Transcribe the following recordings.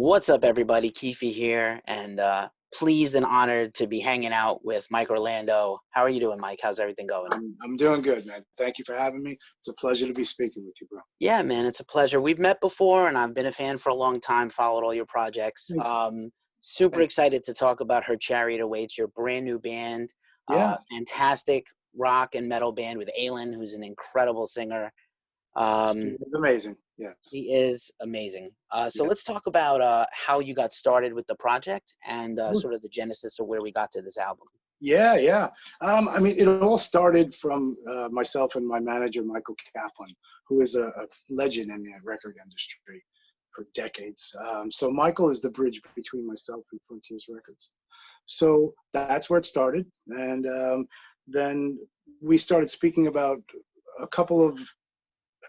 What's up, everybody? Keefe here, and pleased and honored to be hanging out with Mike Orlando. How are you doing, Mike? How's everything going? I'm doing good, man. Thank you for having me. It's a pleasure to be speaking with you, bro. Yeah, man, it's a pleasure. We've met before, and I've been a fan for a long time, followed all your projects. Thank Super thank excited to talk about Her Chariot Awaits, your brand new band. you. Yeah, Fantastic rock and metal band with Ailyn, who's an incredible singer. Um, it's amazing. Yes, he is amazing. So yeah, let's talk about how you got started with the project and Sure. sort of the genesis of where we got to this album. Yeah. I mean, it all started from myself and my manager, Michael Kaplan, who is a legend in the record industry for decades. So Michael is the bridge between myself and Frontiers Records. So that's where it started, and then we started speaking about a couple of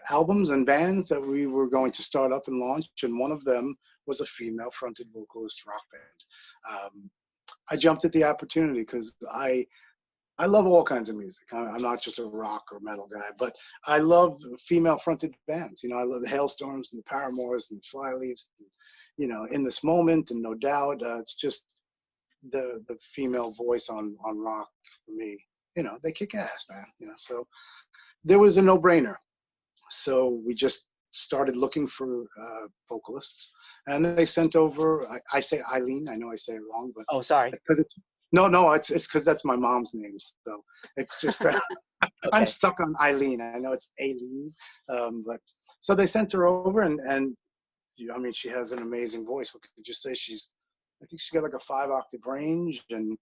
albums and bands that we were going to start up and launch, and one of them was a female fronted vocalist rock band. I jumped at the opportunity because I love all kinds of music. I'm not just a rock or metal guy, but I love female fronted bands. I love the Hailstorms and the Paramours and Flyleaves, and, In This Moment and No Doubt. It's just the female voice on rock for me. They kick ass, man. So there was a no-brainer. So we just started looking for vocalists, and they sent over. I say Ailyn. I know I say it wrong, but Oh, sorry. because it's no, it's because that's my mom's name. So it's just I'm Okay. stuck on Ailyn. I know it's Ailyn, but so they sent her over, and I mean, she has an amazing voice. What could you say? I think she's got like a 5-octave range, and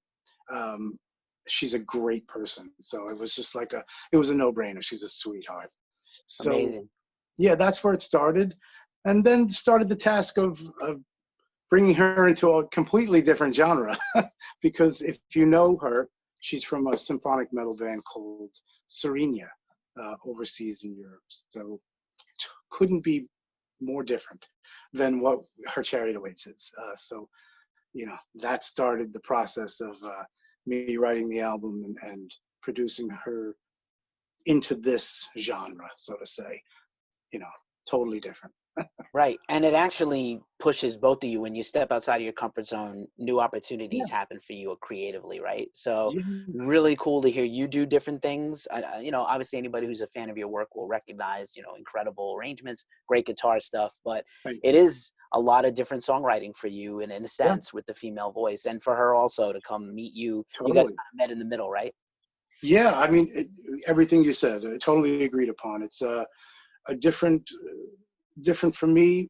um, she's a great person. So it was just it was a no-brainer. She's a sweetheart. So Amazing. yeah, that's where it started, and then started the task of bringing her into a completely different genre. Because if you know her, she's from a symphonic metal band called Serenia, overseas in Europe. So couldn't be more different than what Her Chariot Awaits is. So that started the process of me writing the album and producing her into this genre, so to say. you know, Totally different. Right. And it actually pushes both of you when you step outside of your comfort zone, new Yeah. opportunities happen for you creatively, right? So Yeah. really cool to hear you do different things. Obviously anybody who's a fan of your work will recognize, incredible arrangements, great guitar stuff, but Thank it you. is a lot of different songwriting for you and in a Yeah, sense with the female voice and for her also to come meet you. You guys totally. kind of met in the middle, right? Yeah, I mean, everything you said, totally agreed upon. It's a different for me.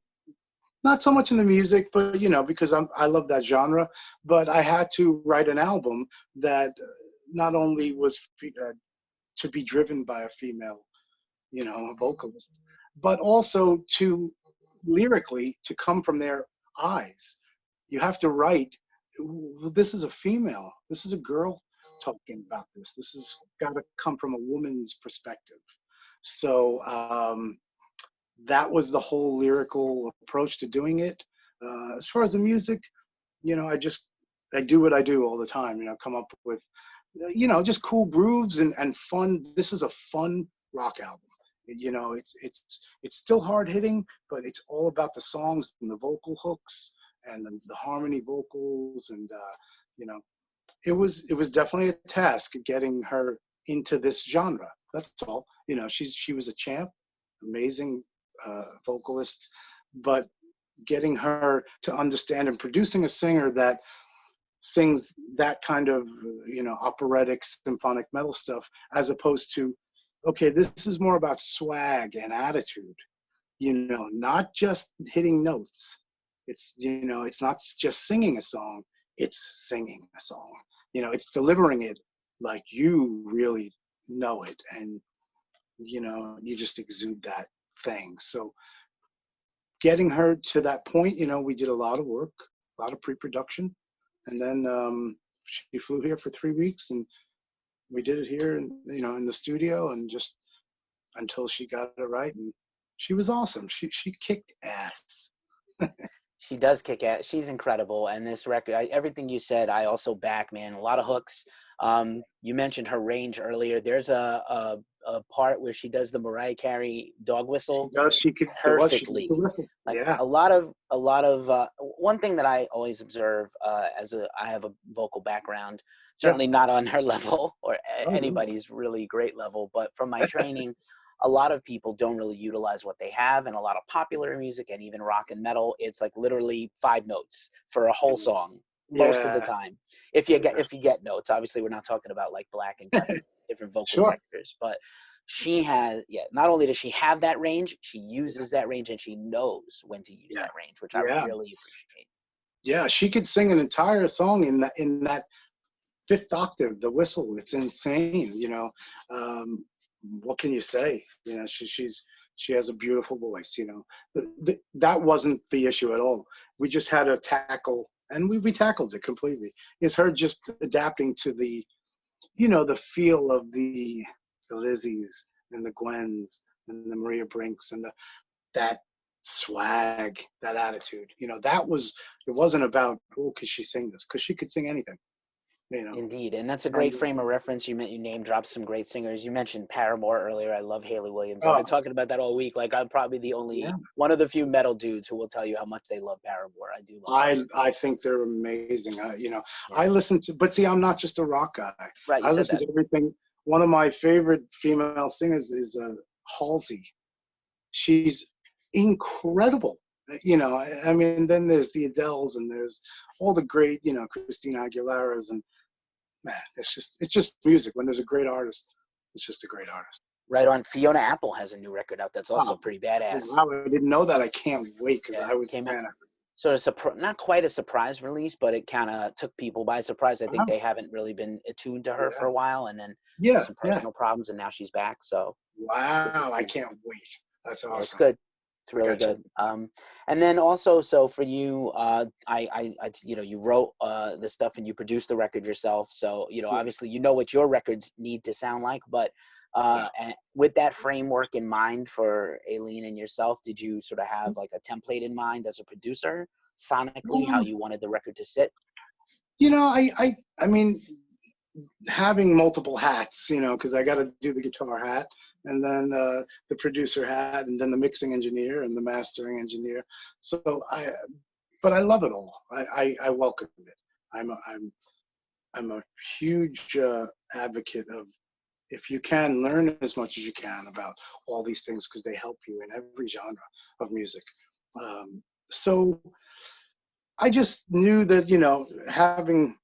Not so much in the music, but because I love that genre. But I had to write an album that not only was to be driven by a female, a vocalist, but also to lyrically to come from their eyes. You have to write. This is a female. This is a girl talking about this. This has got to come from a woman's perspective. So that was the whole lyrical approach to doing it. As far as the music, I do what I do all the time. Come up with just cool grooves and fun. This is a fun rock album. It's still hard hitting, but it's all about the songs and the vocal hooks and the harmony vocals, and you know it was definitely a task getting her into this genre. That's all. She was a champ, amazing vocalist, but getting her to understand and producing a singer that sings that kind of operatic symphonic metal stuff, as opposed to, okay, this is more about swag and attitude, not just hitting notes. It's not just singing a song, it's singing a song. It's delivering it like you really know it, and you just exude that thing. So getting her to that point, we did a lot of work, a lot of pre-production, and then she flew here for 3 weeks, and we did it here, in the studio, and just until she got it right, and she was awesome. She kicked ass. She does kick ass. She's incredible. And this record, everything you said, I also back, man. A lot of hooks. You mentioned her range earlier. There's a a part where she does the Mariah Carey dog She whistle does. She could. She does the perfectly. whistle. Like Yeah. one thing that I always observe I have a vocal background, Yeah. certainly not on her level or Oh no. anybody's really great level, but from my training, a lot of people don't really utilize what they have, and a lot of popular music and even rock and metal, it's like literally 5 notes for a whole song most of the Yeah. time. Yeah. If you get notes, obviously we're not talking about like black and white, different vocal Sure. textures, but she has, yeah, not only does she have that range, she uses that range and she knows when to use Yeah. that range, which I Yeah. really appreciate. Yeah. She could sing an entire song in that fifth octave, the whistle. It's insane. Um, what can you say? She has a beautiful voice. That wasn't the issue at all. We just had to tackle, and we tackled it completely. Is her just adapting to the feel of the Lizzies and the Gwens and the Maria Brinks and that swag, that attitude. It wasn't about, oh, could she sing this? Because she could sing anything. You know, Indeed, and that's a great and frame of reference. You name dropped some great singers. You mentioned Paramore earlier. I love Haley Williams. I've been oh talking about that all week. Like I'm probably the yeah, only one of the few metal dudes who will tell you how much they love Paramore. I do love them. I think they're amazing. Yeah, I listen to, but see, I'm not just a rock guy. right. You I said listen that. to everything. One of my favorite female singers is Halsey. She's incredible. I mean, then there's the Adeles and there's all the great, Christina Aguilera's, and man, it's just music. When there's a great artist, it's just a great artist. Right on. Fiona Apple has a new record out that's also Oh, pretty badass. wow, I didn't know that. I can't wait because Yeah, I was came a out fan of sort of not quite a surprise release, but it kind of took people by surprise. I her. think they haven't really been attuned to her for Yeah, a while, and then yeah, some yeah. personal problems, and now she's back. So Wow, I yeah, can't wait. That's yeah, it's awesome. good. It's I really got you. good. And then also, so for you, you wrote the stuff and you produced the record yourself. So, Yeah, obviously, what your records need to sound like. But yeah. and with that framework in mind for Ailyn and yourself, did you sort of have like a template in mind as a producer, sonically, how Um, you wanted the record to sit? I mean, having multiple hats, because I got to do the guitar hat, and then the producer hat, and then the mixing engineer and the mastering engineer. So but I love it all. I welcome it. I'm a huge advocate of, if you can, learn as much as you can about all these things because they help you in every genre of music. So I just knew that having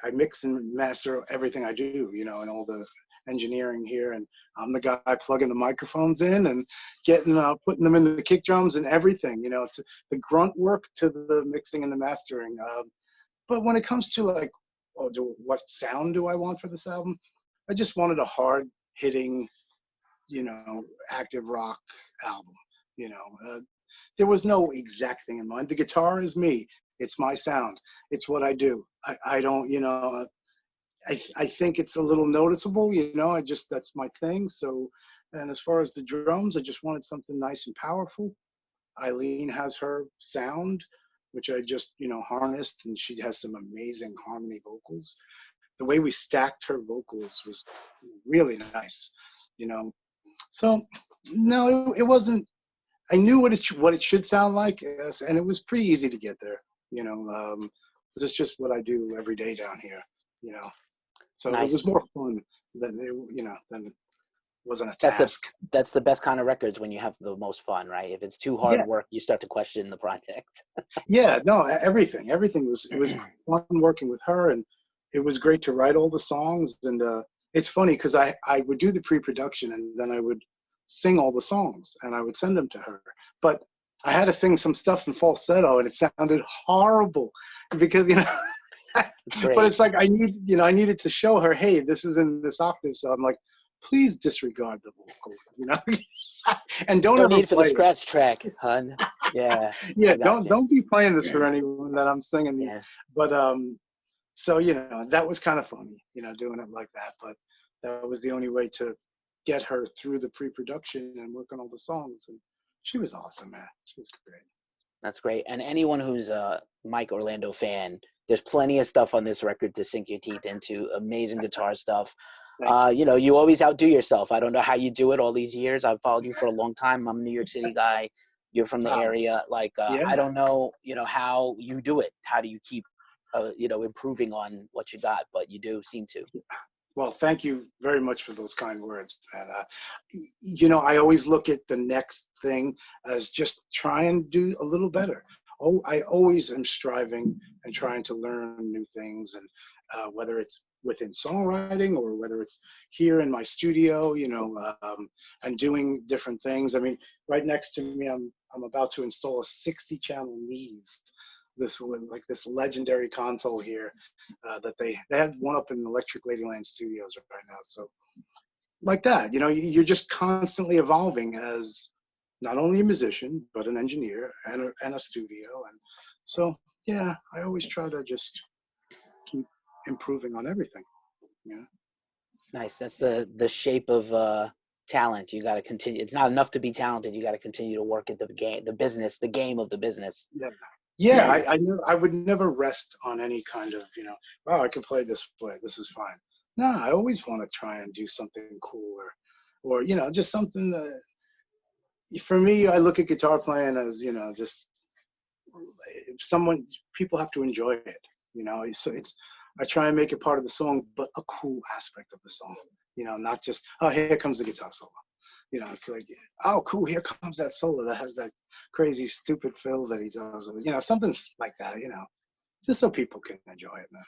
I mix and master everything I do, and all the engineering here, and I'm the guy plugging the microphones in and getting putting them in the kick drums and everything, to the grunt work to the mixing and the mastering. But when it comes to like, what sound do I want for this album? I just wanted a hard hitting, active rock album. You know, there was no exact thing in mind. The guitar is me. It's my sound. It's what I do. I don't, I think it's a little noticeable, that's my thing. So, and as far as the drums, I just wanted something nice and powerful. Ailyn has her sound, which I just, harnessed, and she has some amazing harmony vocals. The way we stacked her vocals was really nice, you know. So, no, it wasn't. I knew what it should sound like, yes, and it was pretty easy to get there, you know. This is just what I do every day down here, you know. So it Nice. was more fun than it wasn't a That's the task. that's the best kind of records when you have the most fun, right? If it's too hard Yeah, work, you start to question the project. yeah, no, everything was it was fun working with her, and it was great to write all the songs. And it's funny because I would do the pre-production and then I would sing all the songs and I would send them to her, but I had to sing some stuff in falsetto and it sounded horrible because It's but great. it's like I needed to show her, hey, this is in this octave, so I'm like, please disregard the vocal, and don't No ever need for the play it. scratch track, hun. Yeah, Yeah, I got don't you. don't be playing this for anyone that I'm singing these. Yeah, But so that was kind of funny, doing it like that. But that was the only way to get her through the pre-production and work on all the songs. And she was awesome, man. She was great. that's great. And anyone who's a Mike Orlando fan, there's plenty of stuff on this record to sink your teeth into. Amazing guitar stuff. You know, you always outdo yourself. I don't know how you do it all these years. I've followed you for a long time. I'm a New York City guy. You're from the area. Like, Yeah. I don't know, you know, how you do it. How do you keep, you know, improving on what you got? But you do seem to. Well, thank you very much for those kind words, man. You know, I always look at the next thing as just try and do a little better. Oh, I always am striving and trying to learn new things, and whether it's within songwriting or whether it's here in my studio, you know, and doing different things. I mean, right next to me, I'm about to install a 60-channel Neve. This one, like this legendary console here, that they have one up in Electric Ladyland Studios right now. So like that, you know, you're just constantly evolving as not only a musician but an engineer and a studio, and so yeah, I always try to just keep improving on everything. Yeah. Nice. That's the shape of talent. You got to continue. It's not enough to be talented. You got to continue to work at the game, the game of the business. Yeah. Yeah, I would never rest on any kind of, you know, oh, I can play this way, this is fine. No, I always want to try and do something cool, or you know, just something that, for me, I look at guitar playing as, you know, just people have to enjoy it, you know. So I try and make it part of the song, but a cool aspect of the song, you know, not just, oh, here comes the guitar solo. You know, it's like, oh, cool, here comes that solo that has that crazy, stupid fill that he does. You know, something like that, you know, just so people can enjoy it, man.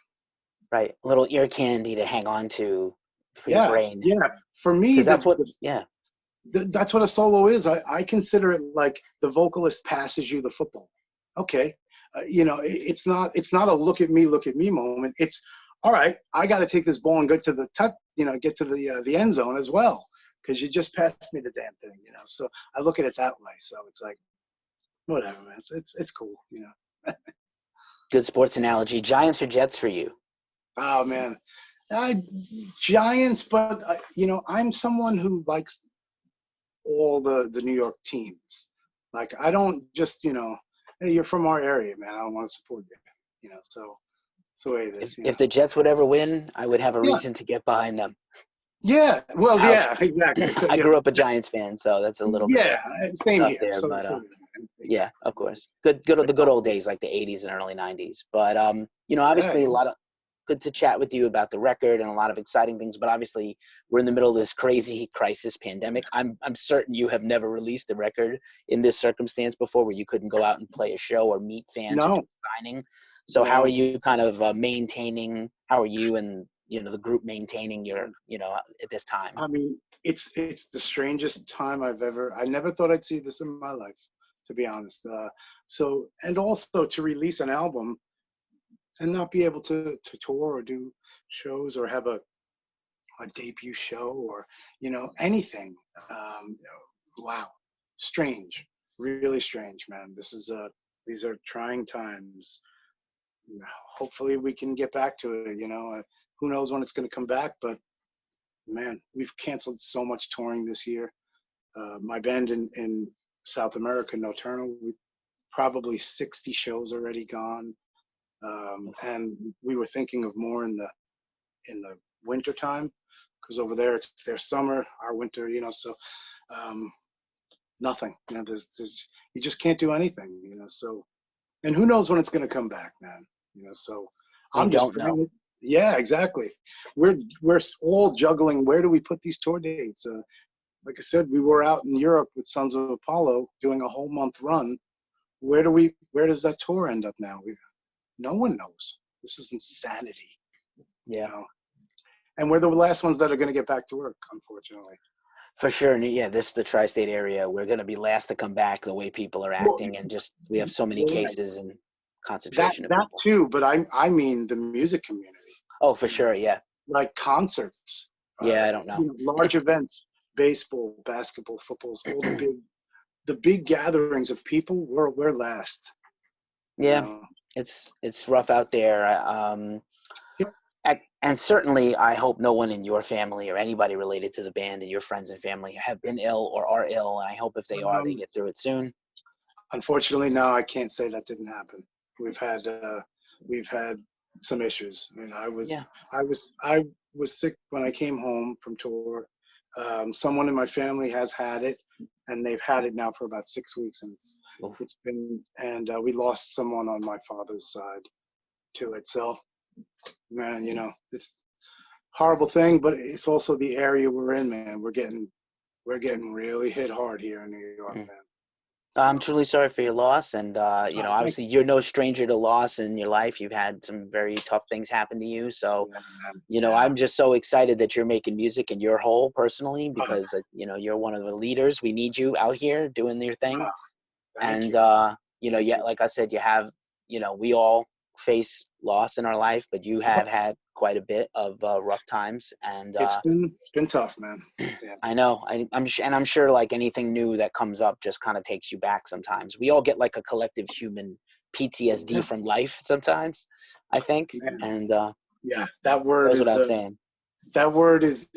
Right. A little ear candy to hang on to for your Yeah, brain. yeah. For me, Because that's what, yeah. That's what a solo is. I consider it like the vocalist passes you the football. Okay, you know, it's not a look at me moment. It's all right. I got to take this ball and get to the get to the end zone as well, because you just passed me the damn thing, you know. So I look at it that way. So it's like, whatever, man. It's cool, you know. Good sports analogy. Giants or Jets for you? Oh man, Giants, but you know, I'm someone who likes all the New York teams. Like, I don't just, you know, hey, you're from our area, man, I don't want to support you. You know, so it's the way it is. If the Jets would ever win, I would have a Yeah. reason to get behind them. Yeah. Well, Ouch. yeah, exactly. So, I grew up a Giants fan, so that's a little bit same tough here. there. So, But exactly. yeah, of course. The good old days, like the 80s and early 90s. But you know, obviously Yeah. a lot of good to chat with you about the record and a lot of exciting things. But obviously, we're in the middle of this crazy crisis pandemic. I'm certain you have never released a record in this circumstance before, where you couldn't go out and play a show or meet fans or do No. a signing. So how are you kind of maintaining? How are you and, you know, the group maintaining your, you know, at this time? I mean, it's the strangest time I never thought I'd see this in my life, to be honest. So, and also to release an album and not be able to tour or do shows or have a debut show, or, you know, anything. Wow, strange, really strange, man. These are trying times. Hopefully we can get back to it, you know. Who knows when it's going to come back, but man, we've canceled so much touring this year. My band in South America, Nocturnal, we probably 60 shows already gone. And we were thinking of more in the winter time, because over there it's their summer, our winter, you know. So nothing, you know. There's you just can't do anything, you know. So, and who knows when it's going to come back, man, you know. So We I'm just don't know. yeah, exactly. We're all juggling, where do we put these tour dates. Like I said, we were out in Europe with Sons of Apollo doing a whole month run. Where does that tour end up now? No one knows. This is insanity. Yeah. You know? And we're the last ones that are going to get back to work, unfortunately. For sure. Yeah, the tri-state area, we're going to be last to come back, the way people are acting, and just we have so many cases and concentration of That people. too, but I mean the music community. Oh, for sure, yeah. Like concerts. Yeah, I don't know. You know, large events, baseball, basketball, footballs, all the big gatherings of people. We're last. Yeah, You know? it's rough out there. And certainly, I hope no one in your family or anybody related to the band and your friends and family have been ill or are ill. And I hope if they are, they get through it soon. Unfortunately, no, I can't say that didn't happen. We've had some issues. I mean, I was sick when I came home from tour. Someone in my family has had it, and they've had it now for about 6 weeks, and it's been, and we lost someone on my father's side to it. So, man, it's a horrible thing, but it's also the area we're in, man. We're getting really hit hard here in New York, man. I'm truly sorry for your loss, and obviously you're no stranger to loss in your life. You've had some very tough things happen to you, so I'm just so excited that you're making music and you're whole personally, because you're one of the leaders. We need you out here doing your thing, and like I said, you have, we all face loss in our life, but you have had quite a bit of rough times, and it's been tough, man. Yeah. I know. I'm sure like anything new that comes up just kind of takes you back sometimes. We all get like a collective human PTSD from life sometimes, I think. Man. And that word goes is without saying. That word is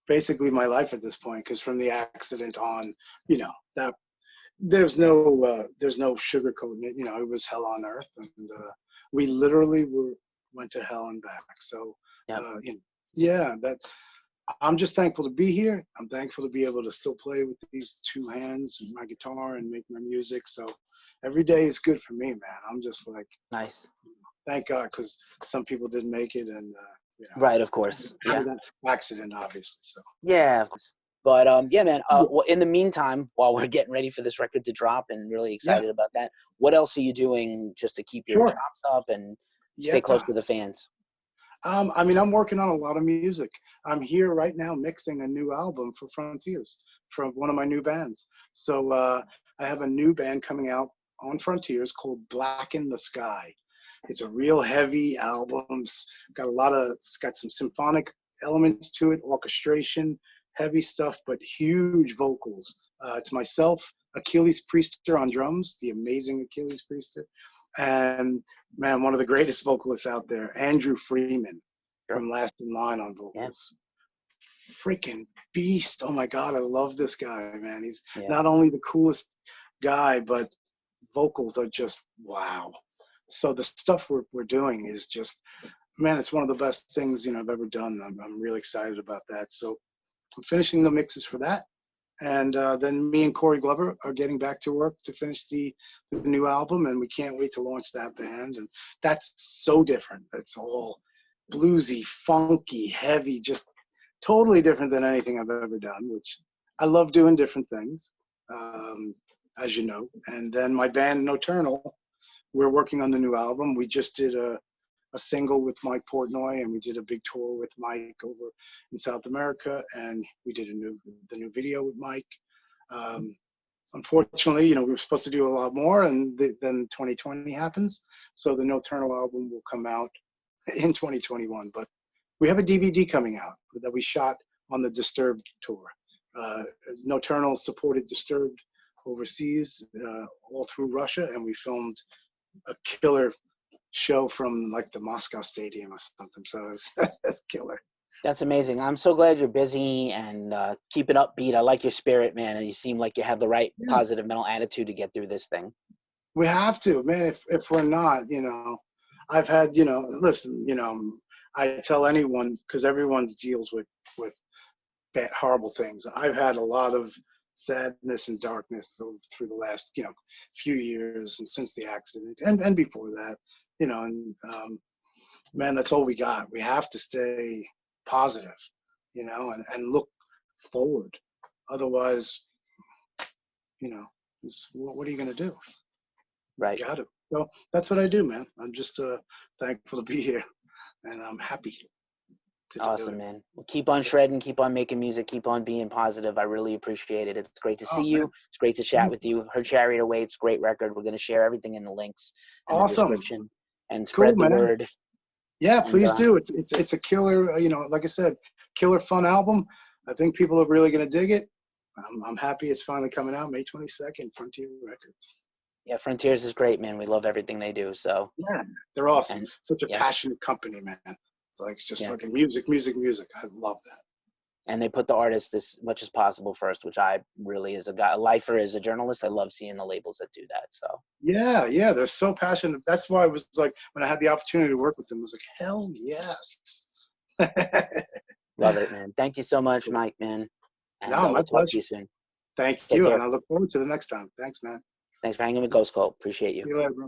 basically my life at this point, because from the accident on, that there's no sugarcoating it. It was hell on earth, and we literally went to hell and back. So that I'm just thankful to be here. I'm thankful to be able to still play with these two hands and my guitar and make my music. So every day is good for me, man. I'm just like, nice. Thank God, because some people didn't make it, and right, of course, that accident, obviously. So yeah, of course. But man. Well, in the meantime, while we're getting ready for this record to drop, and really excited about that, what else are you doing just to keep your chops up and stay close to the fans? I'm working on a lot of music. I'm here right now mixing a new album for Frontiers from one of my new bands. So I have a new band coming out on Frontiers called Black in the Sky. It's a real heavy album. It's got some symphonic elements to it, orchestration, heavy stuff, but huge vocals. It's myself, Achilles Priester on drums, the amazing Achilles Priester, and man, one of the greatest vocalists out there, Andrew Freeman from Last in Line on vocals. Yeah. Freaking beast. Oh my God, I love this guy, man. He's not only the coolest guy, but vocals are just wow. So the stuff we're doing is just, man, it's one of the best things I've ever done. I'm really excited about that. So I'm finishing the mixes for that, and then me and Corey Glover are getting back to work to finish the new album, and we can't wait to launch that band. And that's so different. It's all bluesy, funky, heavy, just totally different than anything I've ever done, which I love doing different things, as you know. And then my band Nocturnal, we're working on the new album. We just did a single with Mike Portnoy, and we did a big tour with Mike over in South America, and we did the new video with Mike. Unfortunately, we were supposed to do a lot more, and then 2020 happens, so the Nocturnal album will come out in 2021. But we have a DVD coming out that we shot on the Disturbed tour. Nocturnal supported Disturbed overseas, all through Russia, and we filmed a killer show from like the Moscow Stadium or something. So that's killer. That's amazing. I'm so glad you're busy and keeping upbeat. I like your spirit, man, and you seem like you have the right positive mental attitude to get through this thing. We have to, man. If we're not, I've had, listen, I tell anyone, because everyone deals with bad, horrible things. I've had a lot of sadness and darkness through the last, few years, and since the accident and before that. Man, that's all we got. We have to stay positive, and look forward. Otherwise, what are you going to do? Right. You got to. So that's what I do, man. I'm just thankful to be here, and I'm happy. Awesome, man. Well, keep on shredding, keep on making music, keep on being positive. I really appreciate it. It's great to see you. Man. It's great to chat with you. Her Chariot Awaits, great record. We're going to share everything in the links and the description, and spread the word. Yeah, please do. It's a killer, like I said, killer fun album. I think people are really going to dig it. I'm happy it's finally coming out May 22nd, Frontier Records. Yeah, Frontiers is great, man. We love everything they do. So yeah, they're awesome. And, such a passionate company, man. It's like just fucking music. I love that. And they put the artist as much as possible first, which I really, as a lifer, as a journalist, I love seeing the labels that do that. So yeah, they're so passionate. That's why I was like, when I had the opportunity to work with them, I was like, hell yes. Love it, man. Thank you so much, Mike, man. And No, my we'll talk to pleasure. you soon. Thank Take you, care. and I look forward to the next time. Thanks, man. Thanks for hanging with Ghost Cult. Appreciate you. See you later, bro.